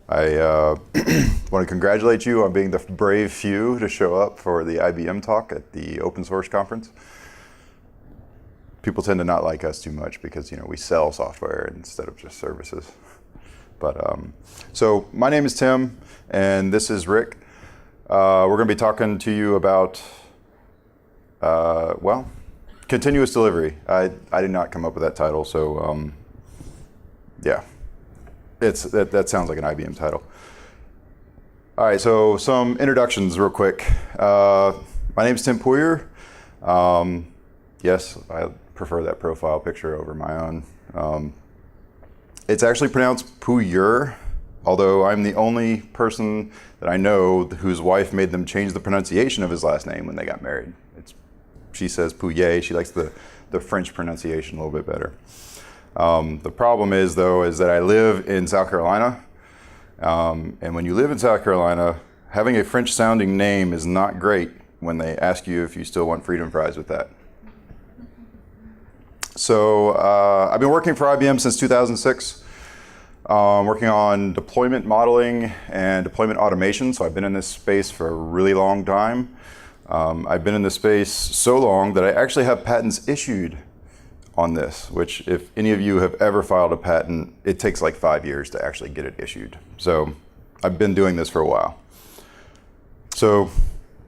I want to congratulate you on being the brave few to show up for the IBM talk at the open source conference. People tend to not like us too much because we sell software instead of just services. But so my name is Tim, and this is Rick. We're going to be talking to you about continuous delivery. I did not come up with that title, so yeah. That sounds like an IBM title. All right, so some introductions real quick. My name is Tim Pouyer. Yes, I prefer that profile picture over my own. It's actually pronounced Pouyer, although I'm the only person that I know whose wife made them change the pronunciation of his last name when they got married. She says Pouyer. She likes the French pronunciation a little bit better. The problem is that I live in South Carolina, and when you live in South Carolina, having a French-sounding name is not great when they ask you if you still want freedom fries with that. So I've been working for IBM since 2006, working on deployment modeling and deployment automation, so I've been in this space for a really long time. I've been in this space so long that I actually have patents issued on this, which if any of you have ever filed a patent, it takes like 5 years to actually get it issued. So I've been doing this for a while. So,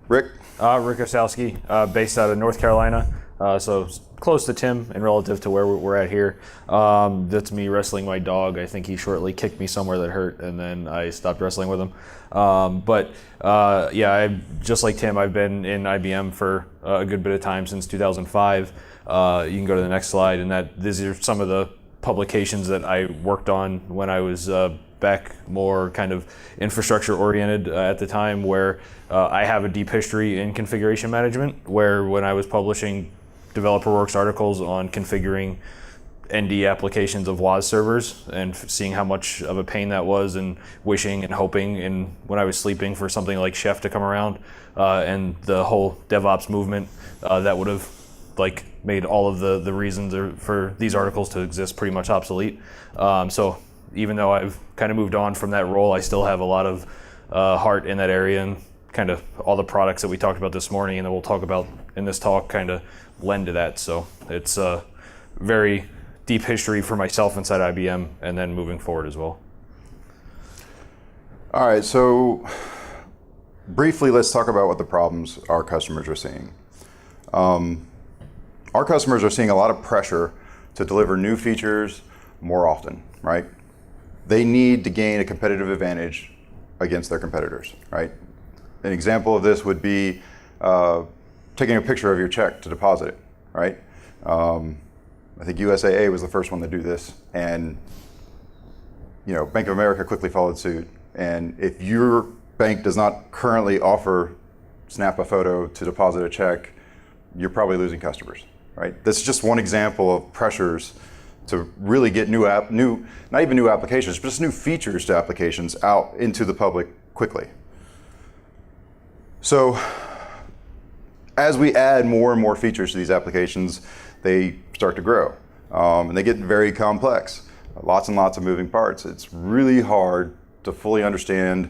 Rick? Rick Osowski, based out of North Carolina, so close to Tim and relative to where we're at here. That's me wrestling my dog. I think he shortly kicked me somewhere that hurt, and then I stopped wrestling with him. Yeah, just like Tim, I've been in IBM for a good bit of time, since 2005. You can go to the next slide, and these are some of the publications that I worked on when I was back more kind of infrastructure oriented at the time, where I have a deep history in configuration management, where when I was publishing DeveloperWorks articles on configuring ND applications of WAS servers and seeing how much of a pain that was, and wishing and hoping when I was sleeping for something like Chef to come around, and the whole DevOps movement that would have made all of the reasons for these articles to exist pretty much obsolete. So even though I've kind of moved on from that role, I still have a lot of heart in that area, and kind of all the products that we talked about this morning and that we'll talk about in this talk kind of lend to that. So it's a very deep history for myself inside IBM, and then moving forward as well. All right, so briefly, let's talk about what the problems our customers are seeing. Our customers are seeing a lot of pressure to deliver new features more often, right? They need to gain a competitive advantage against their competitors, right? An example of this would be taking a picture of your check to deposit it, right? I think USAA was the first one to do this, and Bank of America quickly followed suit. And if your bank does not currently offer snap a photo to deposit a check, you're probably losing customers, right? This is just one example of pressures to really get not even new applications, but just new features to applications out into the public quickly. So as we add more and more features to these applications, they start to grow, and they get very complex. Lots and lots of moving parts. It's really hard to fully understand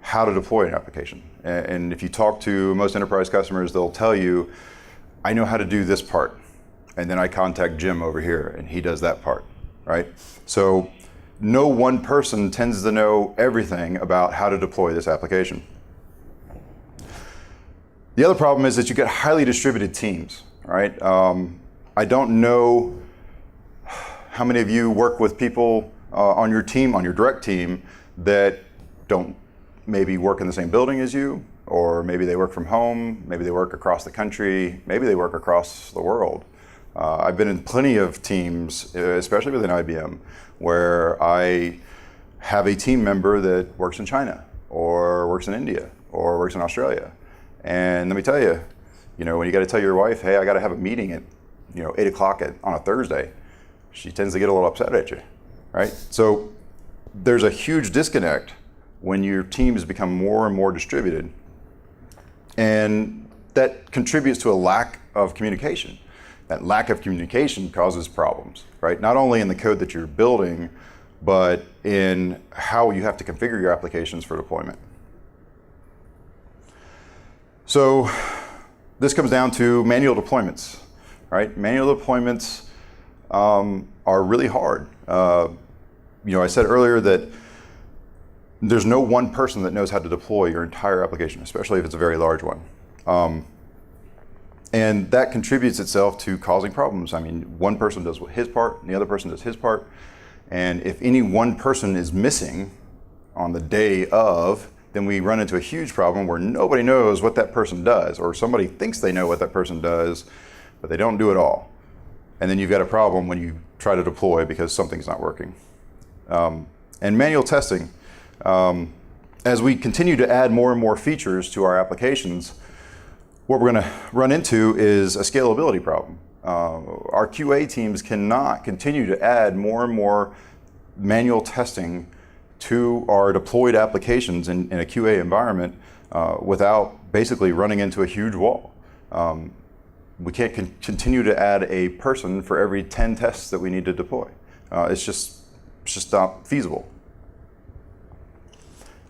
how to deploy an application. And if you talk to most enterprise customers, they'll tell you, I know how to do this part, and then I contact Jim over here, and he does that part, right? So no one person tends to know everything about how to deploy this application. The other problem is that you get highly distributed teams, right? I don't know how many of you work with people on your team, on your direct team, that don't maybe work in the same building as you, or maybe they work from home, maybe they work across the country, maybe they work across the world. I've been in plenty of teams, especially within IBM, where I have a team member that works in China, or works in India, or works in Australia. And let me tell you, when you got to tell your wife, hey, I got to have a meeting at 8 o'clock on a Thursday, she tends to get a little upset at you, right? So there's a huge disconnect when your teams become more and more distributed, and that contributes to a lack of communication. That lack of communication causes problems, right? Not only in the code that you're building, but in how you have to configure your applications for deployment. So this comes down to manual deployments, right? Manual deployments are really hard. I said earlier that there's no one person that knows how to deploy your entire application, especially if it's a very large one. And that contributes itself to causing problems. I mean, one person does his part, and the other person does his part. And if any one person is missing on the day of, then we run into a huge problem where nobody knows what that person does, or somebody thinks they know what that person does, but they don't do it all. And then you've got a problem when you try to deploy because something's not working. And manual testing, as we continue to add more and more features to our applications, what we're going to run into is a scalability problem. Our QA teams cannot continue to add more and more manual testing to our deployed applications in a QA environment without basically running into a huge wall. We can't continue to add a person for every 10 tests that we need to deploy. It's just not feasible.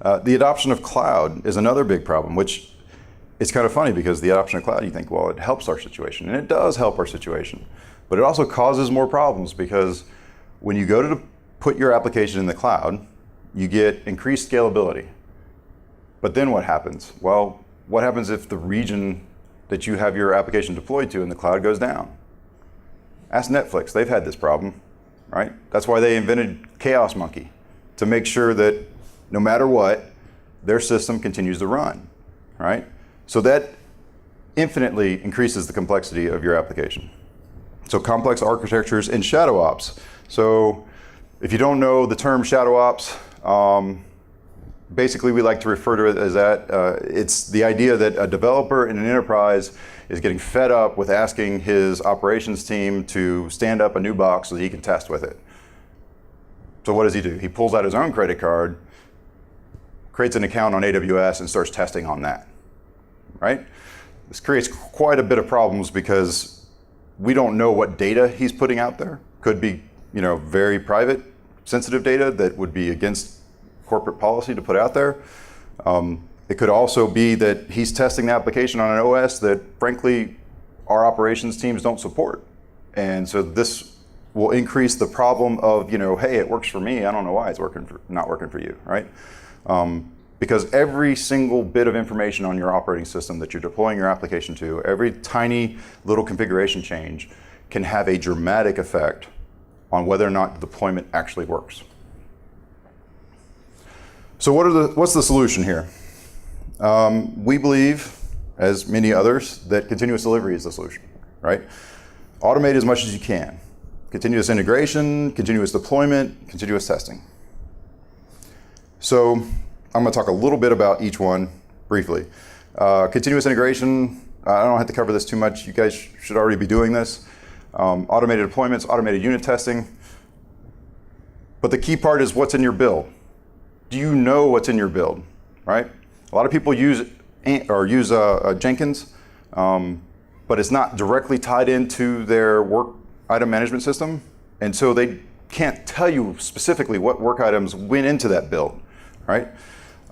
The adoption of cloud is another big problem, which it's kind of funny because the adoption of cloud, you think, well, it helps our situation, and it does help our situation, but it also causes more problems because when you go to put your application in the cloud, you get increased scalability. But then what happens? Well, what happens if the region that you have your application deployed to in the cloud goes down? Ask Netflix, they've had this problem, right? That's why they invented Chaos Monkey, to make sure that no matter what, their system continues to run, right? So that infinitely increases the complexity of your application. So complex architectures and shadow ops. So if you don't know the term shadow ops, basically we like to refer to it as that. It's the idea that a developer in an enterprise is getting fed up with asking his operations team to stand up a new box so that he can test with it. So what does he do? He pulls out his own credit card, creates an account on AWS, and starts testing on that, right? This creates quite a bit of problems because we don't know what data he's putting out there. Could be, very private, sensitive data that would be against corporate policy to put out there. It could also be that he's testing the application on an OS that, frankly, our operations teams don't support. And so this will increase the problem of, hey, it works for me. I don't know why it's not working for you, right? Because every single bit of information on your operating system that you're deploying your application to, every tiny little configuration change can have a dramatic effect on whether or not the deployment actually works. So what's the solution here? We believe, as many others, that continuous delivery is the solution, right? Automate as much as you can. Continuous integration, continuous deployment, continuous testing. So I'm going to talk a little bit about each one briefly. Continuous integration, I don't have to cover this too much. You guys should already be doing this. Automated deployments, automated unit testing. But the key part is what's in your build. Do you know what's in your build, right? A lot of people use Jenkins, but it's not directly tied into their work item management system. And so they can't tell you specifically what work items went into that build, right?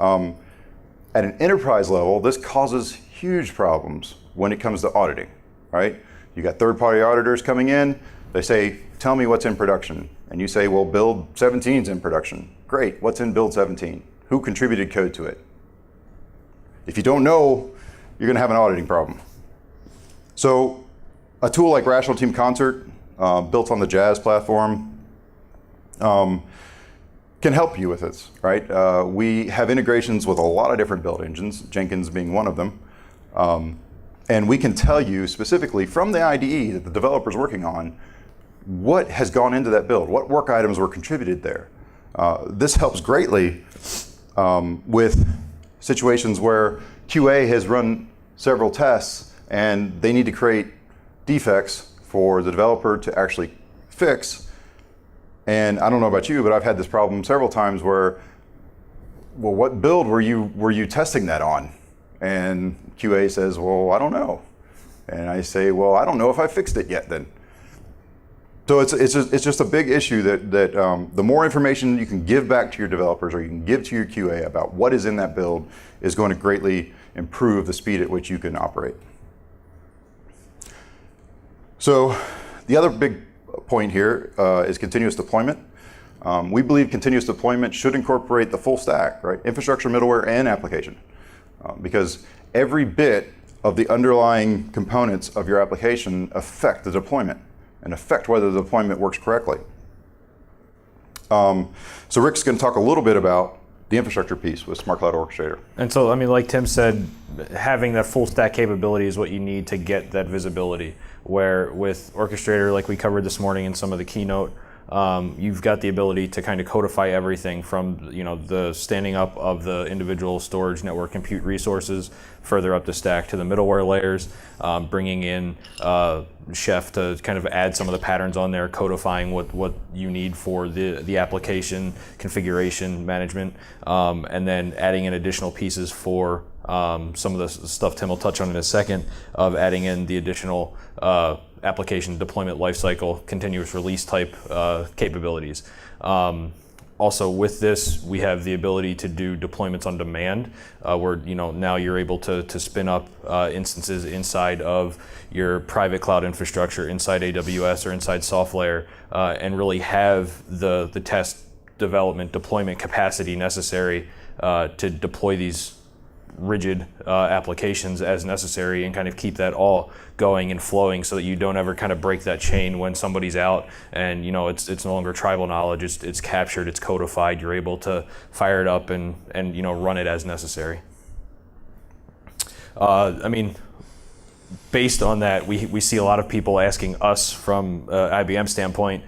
At an enterprise level, this causes huge problems when it comes to auditing, right? You got third-party auditors coming in, they say, tell me what's in production. And you say, well, build 17 is in production. Great, what's in build 17? Who contributed code to it? If you don't know, you're gonna have an auditing problem. So a tool like Rational Team Concert, built on the Jazz platform, can help you with this, right? We have integrations with a lot of different build engines, Jenkins being one of them. And we can tell you specifically from the IDE that the developer's working on what has gone into that build, what work items were contributed there. This helps greatly with situations where QA has run several tests and they need to create defects for the developer to actually fix. And I don't know about you, but I've had this problem several times where, well, what build were you testing that on? And QA says, well, I don't know. And I say, well, I don't know if I fixed it yet then. So it's just a big issue that the more information you can give back to your developers or you can give to your QA about what is in that build is going to greatly improve the speed at which you can operate. So the other big point here is continuous deployment. We believe continuous deployment should incorporate the full stack, right? Infrastructure, middleware, and application. Because every bit of the underlying components of your application affect the deployment and affect whether the deployment works correctly. So Rick's going to talk a little bit about the infrastructure piece with Smart Cloud Orchestrator. And so, I mean, like Tim said, having that full stack capability is what you need to get that visibility. Where with Orchestrator, like we covered this morning in some of the keynote, you've got the ability to kind of codify everything from, you know, the standing up of the individual storage network compute resources further up the stack to the middleware layers, bringing in Chef to kind of add some of the patterns on there, codifying what you need for the application configuration management, and then adding in additional pieces for some of the stuff Tim will touch on in a second, of adding in the additional application deployment lifecycle, continuous release type capabilities. Also with this, we have the ability to do deployments on demand, where now you're able to spin up instances inside of your private cloud infrastructure, inside AWS or inside SoftLayer, and really have the test development deployment capacity necessary to deploy these rigid applications as necessary and kind of keep that all going and flowing so that you don't ever kind of break that chain when somebody's out and it's no longer tribal knowledge, it's captured, it's codified, you're able to fire it up and run it as necessary. I mean, based on that, we see a lot of people asking us from IBM standpoint,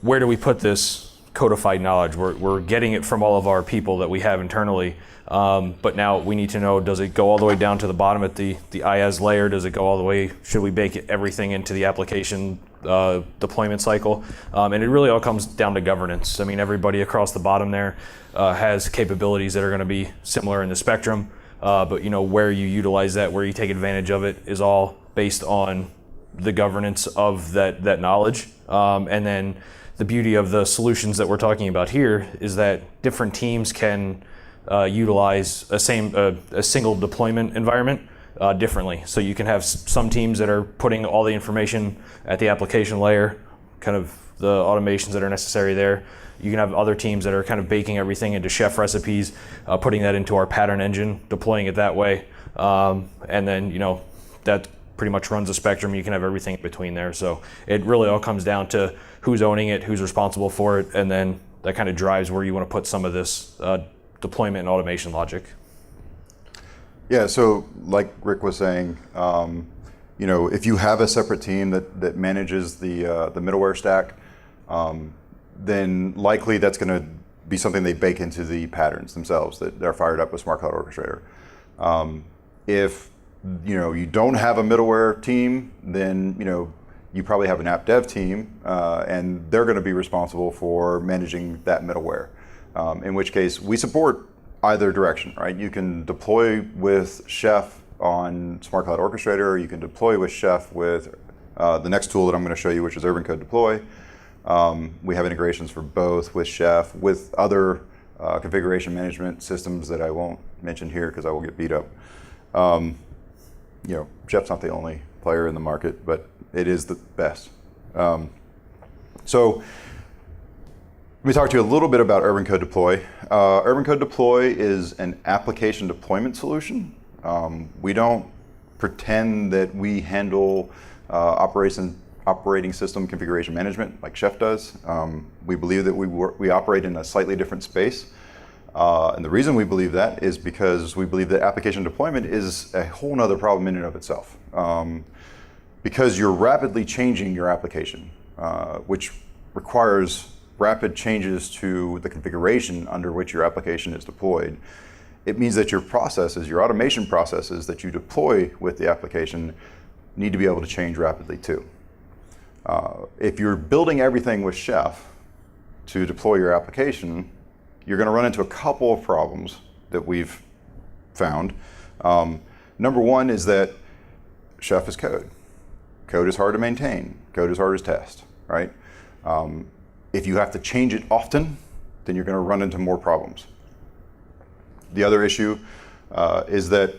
where do we put this codified knowledge? We're getting it from all of our people that we have internally. But now we need to know, does it go all the way down to the bottom at the IaaS layer? Does it go all the way, should we bake everything into the application deployment cycle? And it really all comes down to governance. I mean, everybody across the bottom there has capabilities that are going to be similar in the spectrum, but where you utilize that, where you take advantage of it is all based on the governance of that knowledge. And then the beauty of the solutions that we're talking about here is that different teams can utilize a single deployment environment differently. So you can have some teams that are putting all the information at the application layer, kind of the automations that are necessary there. You can have other teams that are kind of baking everything into Chef recipes, putting that into our pattern engine, deploying it that way. And then, that pretty much runs the spectrum. You can have everything in between there. So it really all comes down to who's owning it, who's responsible for it, and then that kind of drives where you want to put some of this deployment and automation logic. Yeah, so like Rick was saying, if you have a separate team that manages the middleware stack, then likely that's going to be something they bake into the patterns themselves that are fired up with Smart Cloud Orchestrator. If you don't have a middleware team, then you probably have an app dev team, and they're going to be responsible for managing that middleware. In which case, we support either direction, right? You can deploy with Chef on Smart Cloud Orchestrator, or you can deploy with Chef with the next tool that I'm going to show you, which is Urban Code Deploy. We have integrations for both with Chef, with other configuration management systems that I won't mention here because I will get beat up. Chef's not the only player in the market, but it is the best. So let me talk to you a little bit about Urban Code Deploy. Urban Code Deploy is an application deployment solution. We don't pretend that we handle operating system configuration management like Chef does. We believe that we operate in a slightly different space. And the reason we believe that is because we believe that application deployment is a whole nother problem in and of itself. Because you're rapidly changing your application, which requires rapid changes to the configuration under which your application is deployed. It means that your processes, your automation processes that you deploy with the application need to be able to change rapidly too. If you're building everything with Chef to deploy your application, you're going to run into a couple of problems that we've found. Number one is that Chef is code. Code is hard to maintain. Code is hard to test, right? If you have to change it often, then you're going to run into more problems. The other issue is that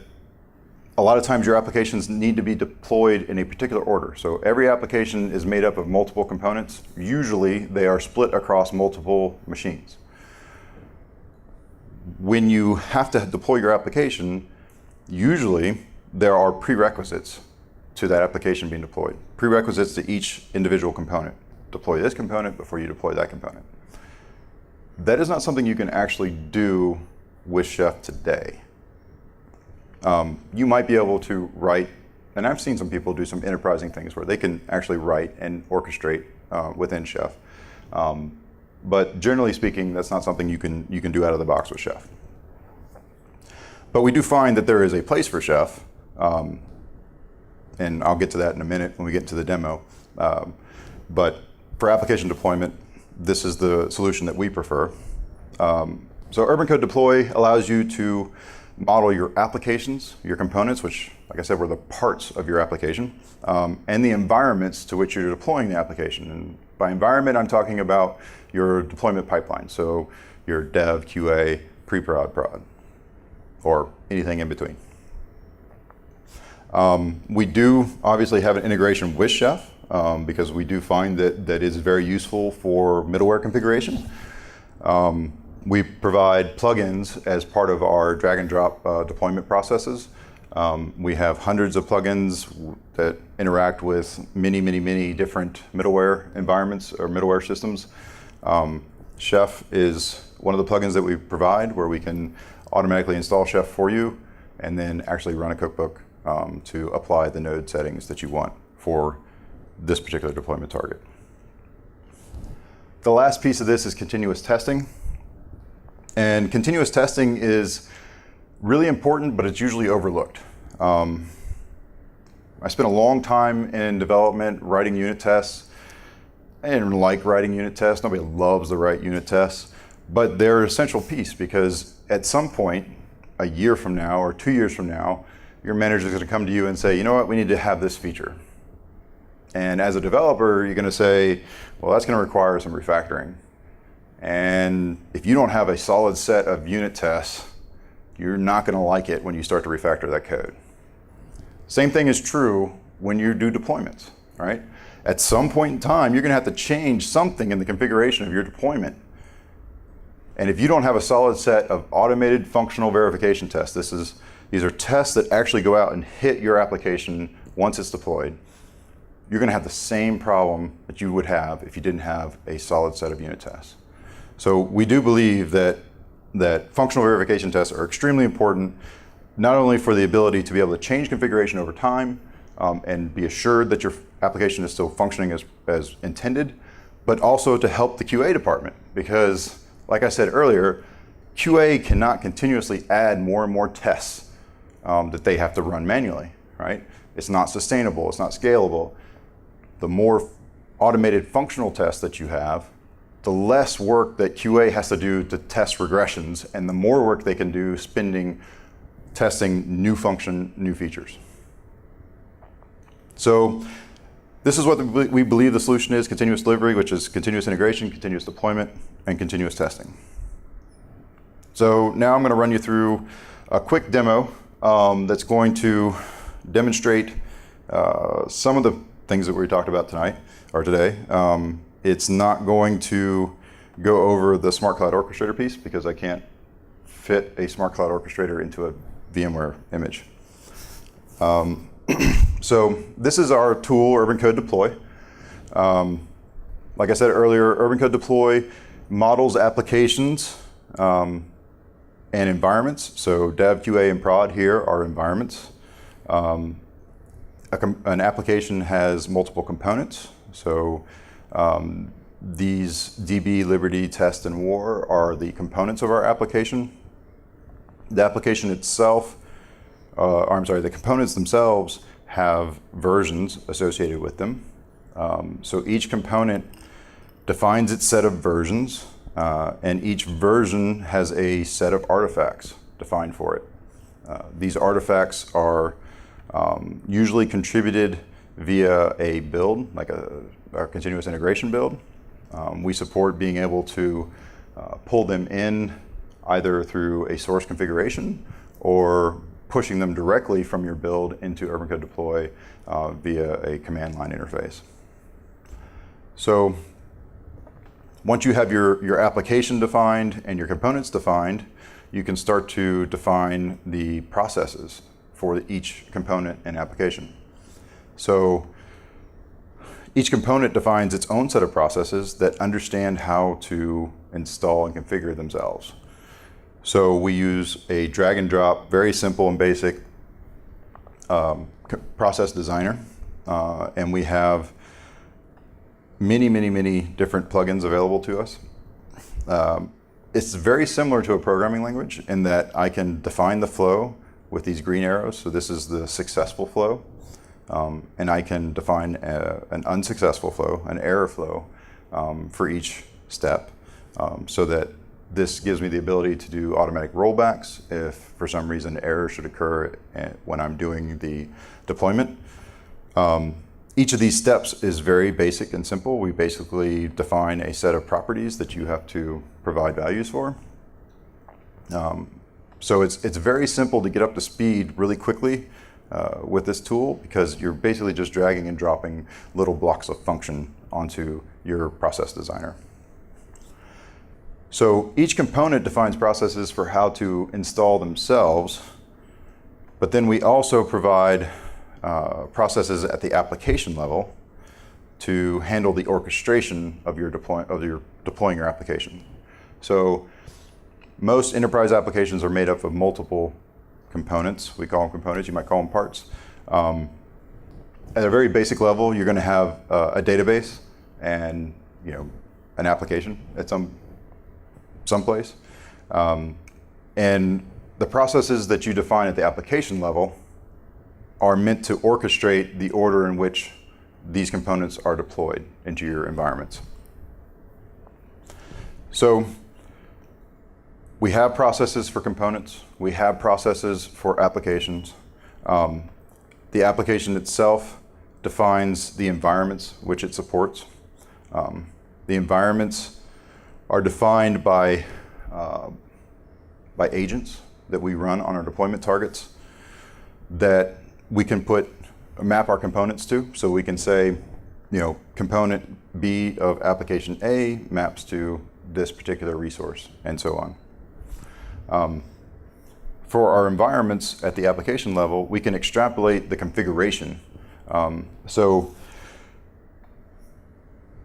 a lot of times your applications need to be deployed in a particular order. So every application is made up of multiple components. Usually they are split across multiple machines. When you have to deploy your application, usually there are prerequisites to that application being deployed. Prerequisites to each individual component. Deploy this component before you deploy that component. That is not something you can actually do with Chef today. You might be able to write, and I've seen some people do some enterprising things where they can actually write and orchestrate within Chef. But generally speaking, that's not something you can do out of the box with Chef. But we do find that there is a place for Chef, and I'll get to that in a minute when we get into the demo. But for application deployment, this is the solution that we prefer. So Urban Code Deploy allows you to model your applications, your components, which, like I said, were the parts of your application, and the environments to which you're deploying the application. And by environment, I'm talking about your deployment pipeline. So your dev, QA, pre-prod, prod, or anything in between. We do obviously have an integration with Chef because we do find that is very useful for middleware configuration. We provide plugins as part of our drag and drop deployment processes. We have hundreds of plugins that interact with many different middleware environments or middleware systems. Chef is one of the plugins that we provide where we can automatically install Chef for you and then actually run a cookbook to apply the node settings that you want for this particular deployment target. The last piece of this is continuous testing. And continuous testing is really important, but it's usually overlooked. I spent a long time in development writing unit tests. I didn't like writing unit tests. Nobody loves to write unit tests, but they're an essential piece because at some point, a year from now or 2 years from now, your manager is going to come to you and say, you know what, we need to have this feature. And as a developer, you're going to say, well, that's going to require some refactoring. And if you don't have a solid set of unit tests, you're not going to like it when you start to refactor that code. Same thing is true when you do deployments, right? At some point in time, you're going to have to change something in the configuration of your deployment. And if you don't have a solid set of automated functional verification tests, these are tests that actually go out and hit your application once it's deployed, you're going to have the same problem that you would have if you didn't have a solid set of unit tests. So we do believe that functional verification tests are extremely important, not only for the ability to be able to change configuration over time and be assured that your application is still functioning as intended, but also to help the QA department. Because, like I said earlier, QA cannot continuously add more and more tests that they have to run manually, right? It's not sustainable, it's not scalable. The more automated functional tests that you have, the less work that QA has to do to test regressions, and the more work they can do testing new function, new features. So this is what we believe the solution is: continuous delivery, which is continuous integration, continuous deployment, and continuous testing. So now I'm going to run you through a quick demo that's going to demonstrate some of the things that we talked about tonight or today. It's not going to go over the Smart Cloud Orchestrator piece because I can't fit a Smart Cloud Orchestrator into a VMware image. So this is our tool, Urban Code Deploy. Like I said earlier, Urban Code Deploy models applications and environments. So dev, QA, and prod here are environments. An application has multiple components. So these DB, Liberty, Test, and War are the components of our application. The application itself, the components themselves have versions associated with them. So each component defines its set of versions, and each version has a set of artifacts defined for it. These artifacts are usually contributed via a build, like our continuous integration build. We support being able to pull them in either through a source configuration or pushing them directly from your build into Urban Code Deploy via a command line interface. So once you have your application defined and your components defined, you can start to define the processes for each component and application. So each component defines its own set of processes that understand how to install and configure themselves. So we use a drag and drop, very simple and basic process designer, and we have many different plugins available to us. It's very similar to a programming language in that I can define the flow with these green arrows. So this is the successful flow. And I can define an unsuccessful flow, an error flow for each step, so that this gives me the ability to do automatic rollbacks if for some reason error should occur when I'm doing the deployment. Each of these steps is very basic and simple. We basically define a set of properties that you have to provide values for. So it's very simple to get up to speed really quickly with this tool, because you're basically just dragging and dropping little blocks of function onto your process designer. So each component defines processes for how to install themselves, but then we also provide processes at the application level to handle the orchestration of your deploying your application. So most enterprise applications are made up of multiple components. We call them components, you might call them parts. At a very basic level, you're going to have a database and an application at someplace. And the processes that you define at the application level are meant to orchestrate the order in which these components are deployed into your environments. So we have processes for components. We have processes for applications. The application itself defines the environments which it supports. The environments are defined by agents that we run on our deployment targets that we can map our components to. So we can say, component B of application A maps to this particular resource, and so on. For our environments at the application level, we can extrapolate the configuration. So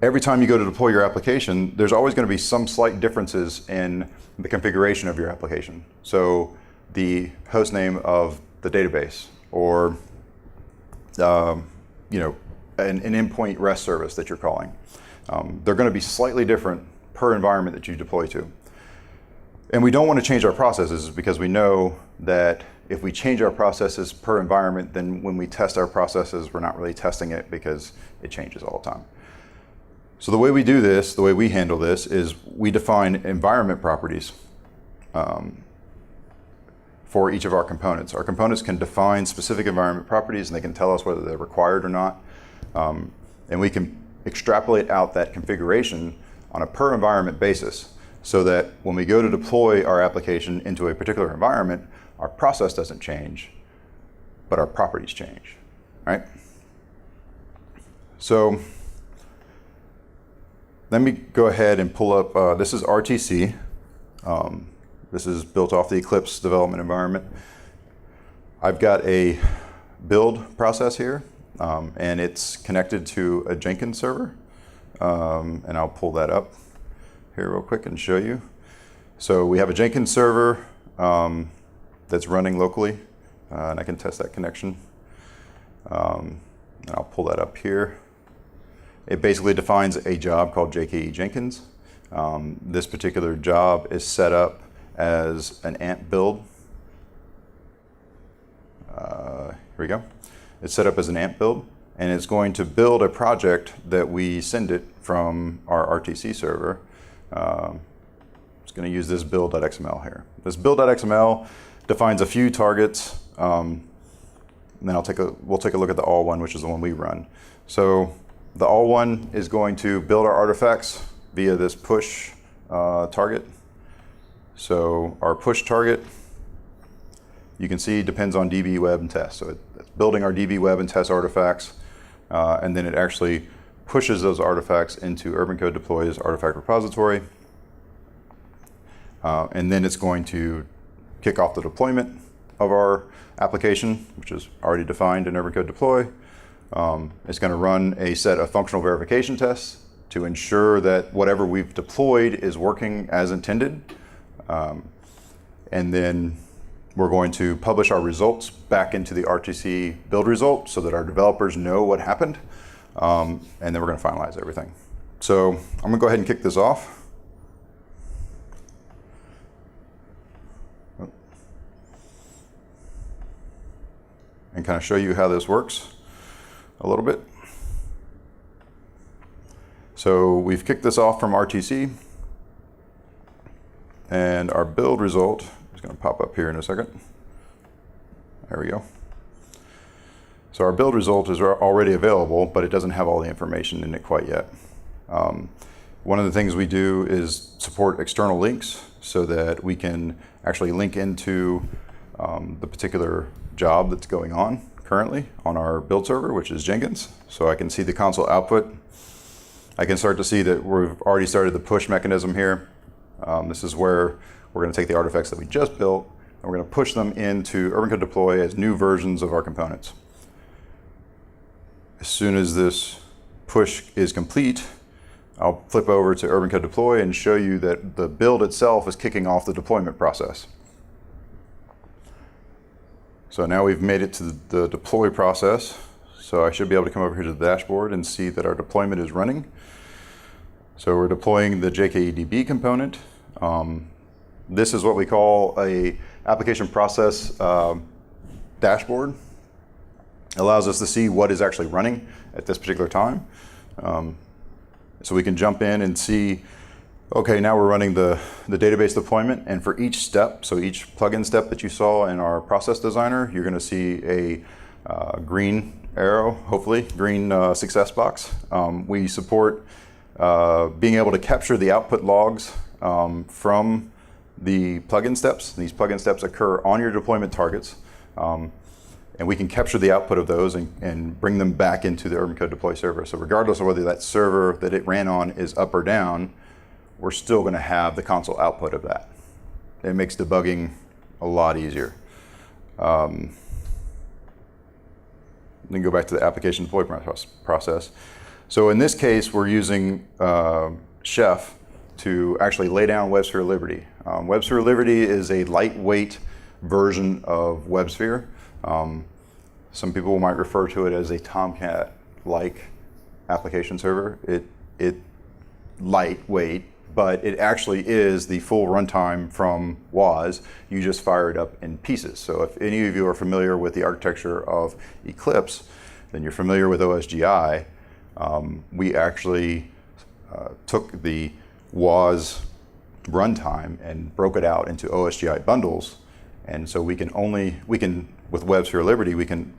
every time you go to deploy your application, there's always going to be some slight differences in the configuration of your application. So the host name of the database, or an endpoint REST service that you're calling. They're going to be slightly different per environment that you deploy to. And we don't want to change our processes, because we know that if we change our processes per environment, then when we test our processes, we're not really testing it because it changes all the time. So the way we do this, the way we handle this, is we define environment properties for each of our components. Our components can define specific environment properties, and they can tell us whether they're required or not. And we can extrapolate out that configuration on a per environment basis, so that when we go to deploy our application into a particular environment, our process doesn't change, but our properties change, right? So let me go ahead and pull up, this is RTC. This is built off the Eclipse development environment. I've got a build process here, and it's connected to a Jenkins server. And I'll pull that up here real quick and show you. So we have a Jenkins server that's running locally, and I can test that connection. And I'll pull that up here. It basically defines a job called JKE Jenkins. This particular job is set up as an AMP build. Here we go. It's set up as an AMP build, and it's going to build a project that we send it from our RTC server. It's going to use this build.xml here. This build.xml defines a few targets. One and then we'll take a look at the all one, which is the one we run. So the all one is going to build our artifacts via this push target. So our push target, you can see, depends on DB web and test. So it's building our DB web and test artifacts, and then it actually pushes those artifacts into Urban Code Deploy's artifact repository. And then it's going to kick off the deployment of our application, which is already defined in Urban Code Deploy. It's going to run a set of functional verification tests to ensure that whatever we've deployed is working as intended. And then we're going to publish our results back into the RTC build result so that our developers know what happened. And then we're going to finalize everything. So I'm going to go ahead and kick this off. And kind of show you how this works a little bit. So we've kicked this off from RTC, and our build result is going to pop up here in a second. There we go. So our build result is already available, but it doesn't have all the information in it quite yet. One of the things we do is support external links so that we can actually link into the particular job that's going on currently on our build server, which is Jenkins. So I can see the console output. I can start to see that we've already started the push mechanism here. This is where we're going to take the artifacts that we just built and we're going to push them into Urban Code Deploy as new versions of our components. As soon as this push is complete, I'll flip over to Urban Code Deploy and show you that the build itself is kicking off the deployment process. So now we've made it to the deploy process. So I should be able to come over here to the dashboard and see that our deployment is running. So we're deploying the JKEDB component. This is what we call a application process dashboard. It allows us to see what is actually running at this particular time. So we can jump in and see, okay, now we're running the database deployment, and for each step, so each plugin step that you saw in our process designer, you're going to see a green arrow, hopefully, green success box. We support being able to capture the output logs from the plugin steps. These plugin steps occur on your deployment targets, and we can capture the output of those and bring them back into the Urban Code Deploy server. So regardless of whether that server that it ran on is up or down, we're still going to have the console output of that. It makes debugging a lot easier. Then go back to the application deploy process. So in this case, we're using Chef to actually lay down WebSphere Liberty. WebSphere Liberty is a lightweight version of WebSphere. Some people might refer to it as a Tomcat-like application server. It lightweight, but it actually is the full runtime from WAS. You just fire it up in pieces. So if any of you are familiar with the architecture of Eclipse, then you're familiar with OSGI. We actually took the WAS runtime and broke it out into OSGI bundles. And so we can, with WebSphere Liberty, we can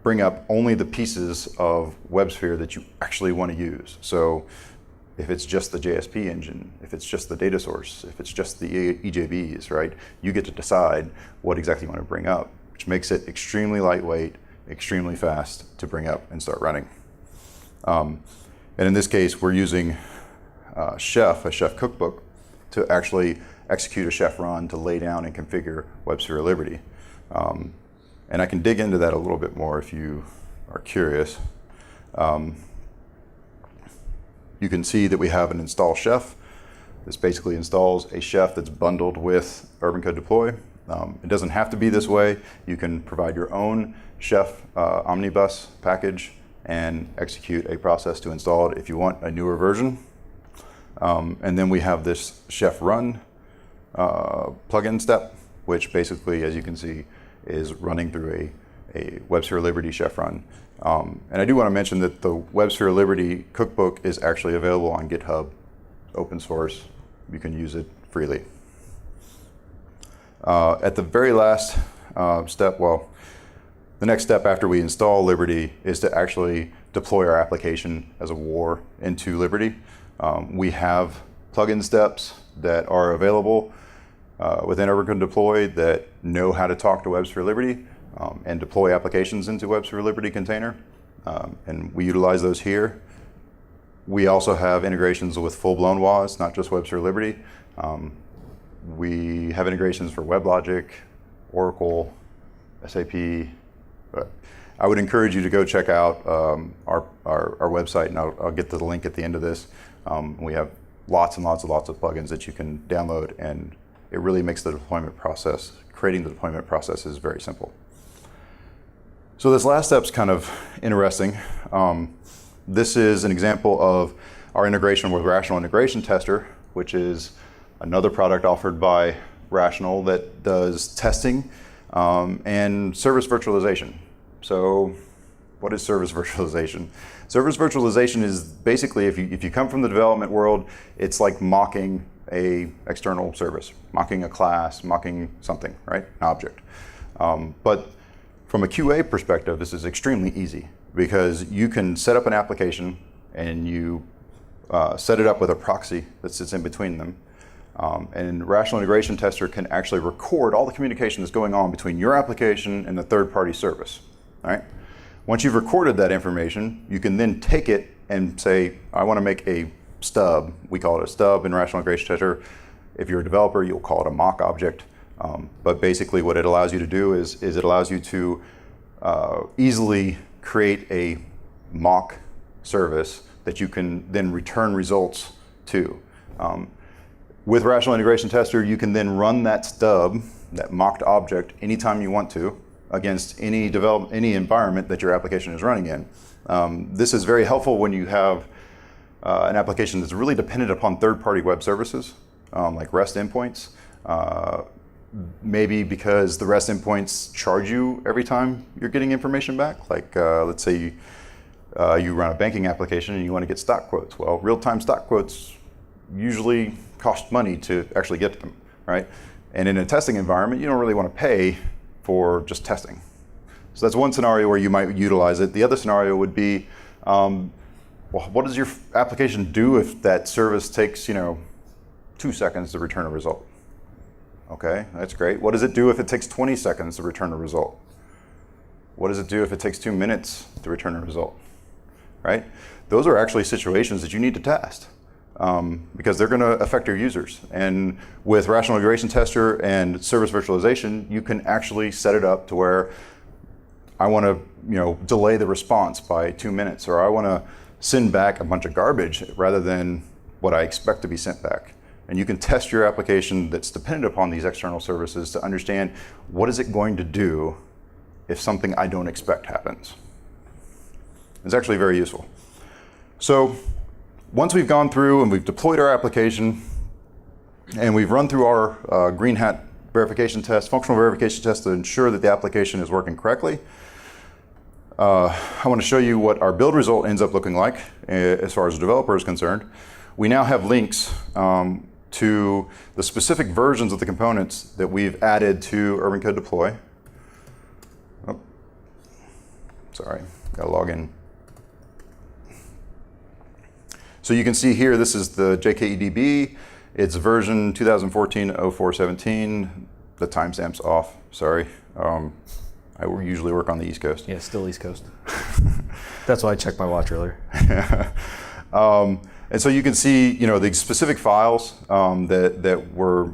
bring up only the pieces of WebSphere that you actually want to use. So if it's just the JSP engine, if it's just the data source, if it's just the EJBs, right? You get to decide what exactly you want to bring up, which makes it extremely lightweight, extremely fast to bring up and start running. And in this case, we're using Chef, a Chef cookbook, to actually execute a Chef run to lay down and configure WebSphere Liberty. And I can dig into that a little bit more if you are curious. You can see that we have an install Chef. This basically installs a Chef that's bundled with Urban Code Deploy. It doesn't have to be this way. You can provide your own Chef omnibus package and execute a process to install it if you want a newer version. And then we have this Chef run plugin step, which basically, as you can see, is running through a WebSphere Liberty Chef run. And I do want to mention that the WebSphere Liberty cookbook is actually available on GitHub, open source. You can use it freely. At the very last step, well, The next step after we install Liberty is to actually deploy our application as a WAR into Liberty. We have plugin steps that are available within Overcode Deploy that know how to talk to WebSphere Liberty and deploy applications into WebSphere Liberty container. And we utilize those here. We also have integrations with full-blown WAS, not just WebSphere Liberty. We have integrations for WebLogic, Oracle, SAP. But I would encourage you to go check out our website, and I'll get to the link at the end of this. We have lots and lots of plugins that you can download, and it really makes the deployment process, creating the deployment process is very simple. So this last step's kind of interesting. This is an example of our integration with Rational Integration Tester, which is another product offered by Rational that does testing and service virtualization. So what is service virtualization? Service virtualization is basically, if you come from the development world, it's like mocking a external service, mocking a class, mocking something, right? An object. But from a QA perspective, this is extremely easy because you can set up an application and you set it up with a proxy that sits in between them. And Rational Integration Tester can actually record all the communication that's going on between your application and the third-party service. All right? Once you've recorded that information, you can then take it and say, I want to make a stub. We call it a stub in Rational Integration Tester. If you're a developer, you'll call it a mock object. But basically what it allows you to do is it allows you to easily create a mock service that you can then return results to. With Rational Integration Tester, you can then run that stub, that mocked object, anytime you want to against any environment that your application is running in. This is very helpful when you have an application that's really dependent upon third-party web services, like REST endpoints. Maybe because the REST endpoints charge you every time you're getting information back. Like let's say you run a banking application and you want to get stock quotes. Well, real-time stock quotes usually cost money to actually get them, right? And in a testing environment, you don't really want to pay for just testing. So that's one scenario where you might utilize it. The other scenario would be, well, what does your application do if that service takes, 2 seconds to return a result? Okay, that's great. What does it do if it takes 20 seconds to return a result? What does it do if it takes 2 minutes to return a result? Right? Those are actually situations that you need to test because they're going to affect your users. And with Rational Integration Tester and service virtualization, you can actually set it up to where I want to, delay the response by 2 minutes, or I want to send back a bunch of garbage rather than what I expect to be sent back. And you can test your application that's dependent upon these external services to understand what is it going to do if something I don't expect happens. It's actually very useful. So once we've gone through and we've deployed our application and we've run through our green hat verification test, functional verification test to ensure that the application is working correctly, I want to show you what our build result ends up looking like as far as the developer is concerned. We now have links to the specific versions of the components that we've added to Urban Code Deploy. Oh, sorry, gotta log in. So you can see here, this is the JKEDB. It's version 2014-0417. The timestamp's off, sorry. I usually work on the East Coast. Yeah, still East Coast. That's why I checked my watch earlier. And so you can see, the specific files that were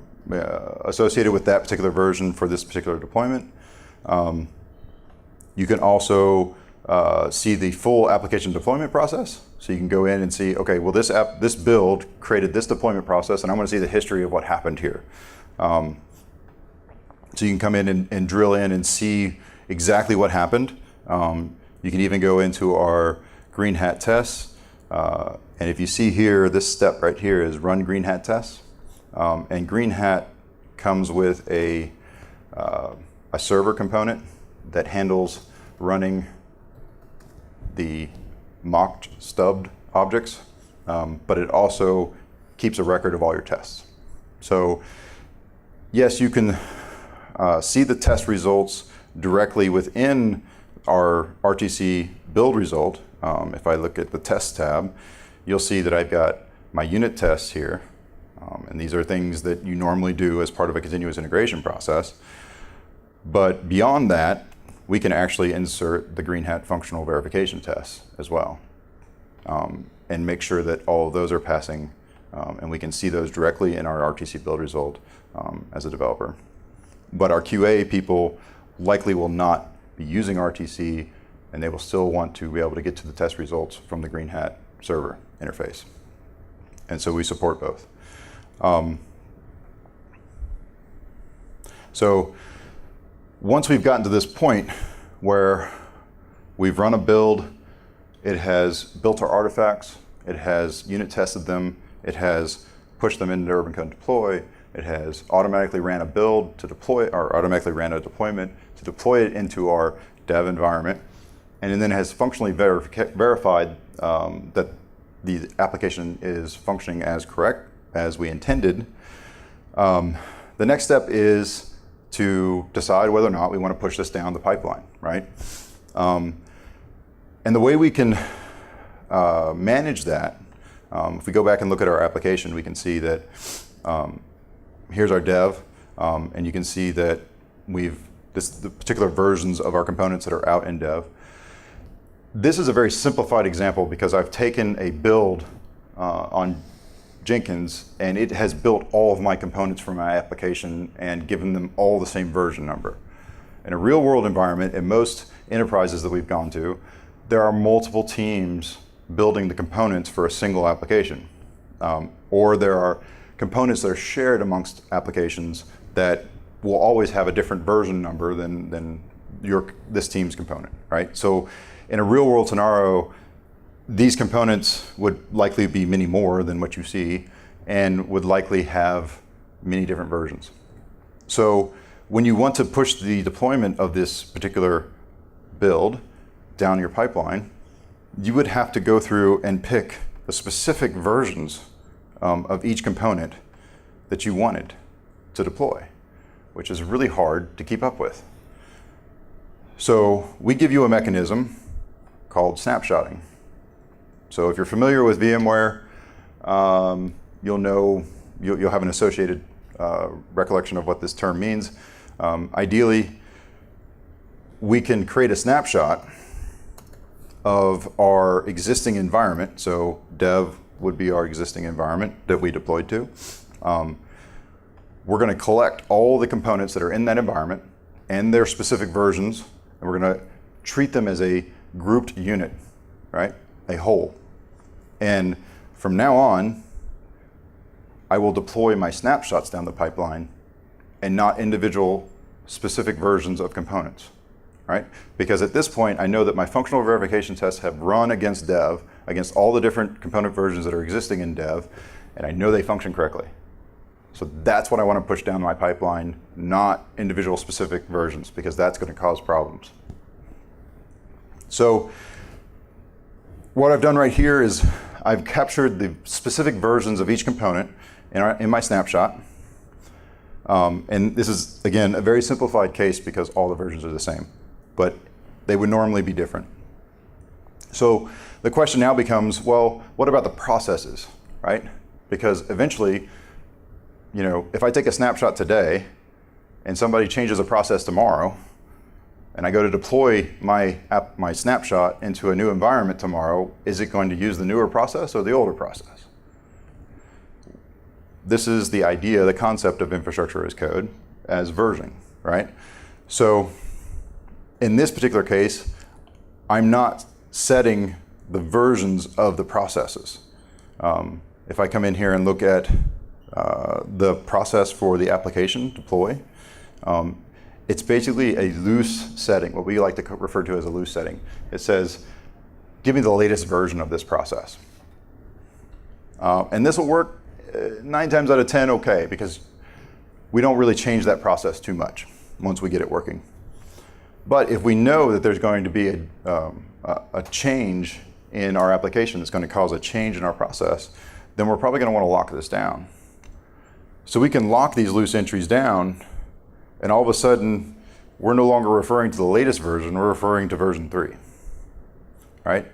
associated with that particular version for this particular deployment. You can also see the full application deployment process. So you can go in and see, okay, well, this build created this deployment process, and I want to see the history of what happened here. So you can come in and drill in and see exactly what happened. You can even go into our green hat tests. And if you see here, this step right here is run green hat tests. And green hat comes with a server component that handles running the mocked stubbed objects, but it also keeps a record of all your tests. So yes, you can see the test results directly within our RTC build result, if I look at the test tab, you'll see that I've got my unit tests here. And these are things that you normally do as part of a continuous integration process. But beyond that, we can actually insert the green hat functional verification tests as well, and make sure that all of those are passing, and we can see those directly in our RTC build result as a developer. But our QA people likely will not be using RTC, and they will still want to be able to get to the test results from the green hat server interface. And so we support both. So once we've gotten to this point where we've run a build, it has built our artifacts, it has unit tested them, it has pushed them into Urban Code Deploy, it has automatically ran a build to deploy, or automatically ran a deployment to deploy it into our dev environment, and then has functionally verified that the application is functioning as correct as we intended. The next step is to decide whether or not we want to push this down the pipeline, right? And the way we can manage that, if we go back and look at our application, we can see that here's our dev, and you can see that the particular versions of our components that are out in dev. This is a very simplified example because I've taken a build on Jenkins, and it has built all of my components for my application and given them all the same version number. In a real world environment, in most enterprises that we've gone to, there are multiple teams building the components for a single application. Or there are components that are shared amongst applications that will always have a different version number than this team's component, right? So in a real world scenario, these components would likely be many more than what you see and would likely have many different versions. So when you want to push the deployment of this particular build down your pipeline, you would have to go through and pick the specific versions of each component that you wanted to deploy, which is really hard to keep up with. So we give you a mechanism called snapshotting. So if you're familiar with VMware, you'll have an associated recollection of what this term means. Ideally, we can create a snapshot of our existing environment. So dev would be our existing environment that we deployed to. We're going to collect all the components that are in that environment and their specific versions, and we're going to treat them as a grouped unit, right? A whole. And from now on, I will deploy my snapshots down the pipeline and not individual specific versions of components, right? Because at this point, I know that my functional verification tests have run against dev, against all the different component versions that are existing in dev, and I know they function correctly. So that's what I want to push down my pipeline, not individual specific versions, because that's going to cause problems. So what I've done right here is I've captured the specific versions of each component in my snapshot. And this is, again, a very simplified case because all the versions are the same, but they would normally be different. So the question now becomes, well, what about the processes, right? Because eventually, if I take a snapshot today and somebody changes a process tomorrow, and I go to deploy my snapshot into a new environment tomorrow, is it going to use the newer process or the older process? This is the idea, the concept of infrastructure as code, as versioning, right? So in this particular case, I'm not setting the versions of the processes. If I come in here and look at the process for the application deploy, it's basically a loose setting, what we like to refer to as a loose setting. It says, give me the latest version of this process. And this will work 9 times out of 10 okay, because we don't really change that process too much once we get it working. But if we know that there's going to be a change in our application that's going to cause a change in our process, then we're probably going to want to lock this down. So we can lock these loose entries down, and all of a sudden, we're no longer referring to the latest version, we're referring to version 3, right?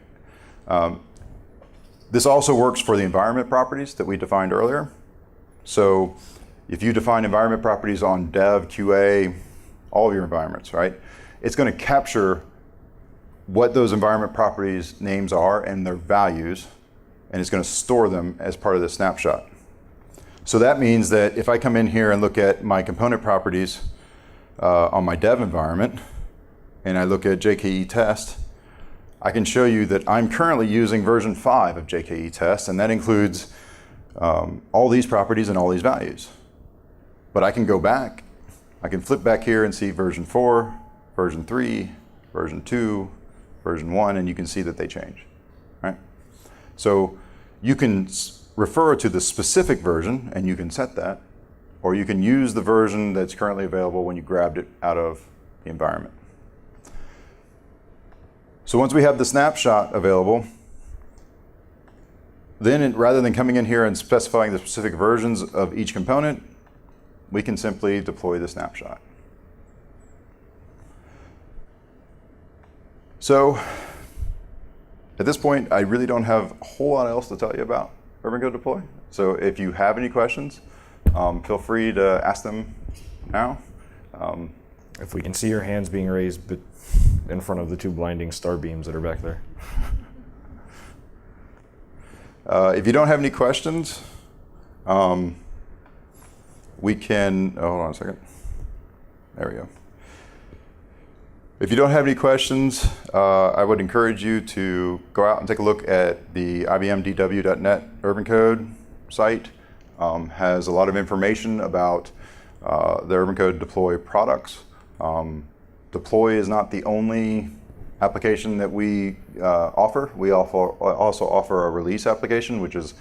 This also works for the environment properties that we defined earlier. So if you define environment properties on dev, QA, all of your environments, right? It's going to capture what those environment properties names are and their values, and it's going to store them as part of the snapshot. So that means that if I come in here and look at my component properties on my dev environment, and I look at JKE test, I can show you that I'm currently using version 5 of JKE test, and that includes all these properties and all these values. But I can go back, I can flip back here and see version 4, version 3, version 2, version 1, and you can see that they change, right? So you can refer to the specific version and you can set that, or you can use the version that's currently available when you grabbed it out of the environment. So once we have the snapshot available, then rather than coming in here and specifying the specific versions of each component, we can simply deploy the snapshot. So at this point, I really don't have a whole lot else to tell you about Urban Code Deploy. So if you have any questions, feel free to ask them now. If we can see your hands being raised in front of the 2 blinding star beams that are back there. If you don't have any questions, we can, hold on a second. There we go. If you don't have any questions, I would encourage you to go out and take a look at the IBMDW.net Urban Code site. Has a lot of information about the Urban Code Deploy products. Deploy is not the only application that we offer. We also offer a release application, which is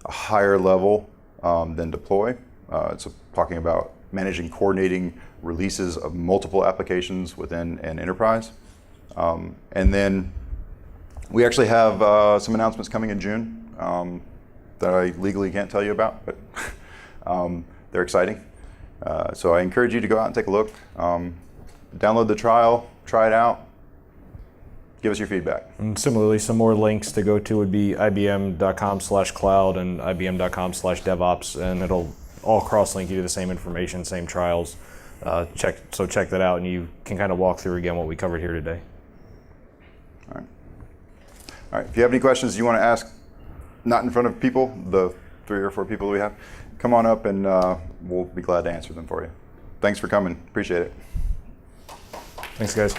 a higher level than Deploy. It's talking about managing, coordinating releases of multiple applications within an enterprise. And then we actually have some announcements coming in June that I legally can't tell you about, but they're exciting. So I encourage you to go out and take a look. Download the trial, try it out, give us your feedback. And similarly, some more links to go to would be ibm.com/cloud and ibm.com/devops, and it'll all cross-link you to the same information, same trials. So check that out, and you can kind of walk through again what we covered here today. All right. If you have any questions you want to ask, not in front of people, the 3 or 4 people we have, come on up and we'll be glad to answer them for you. Thanks for coming. Appreciate it. Thanks, guys.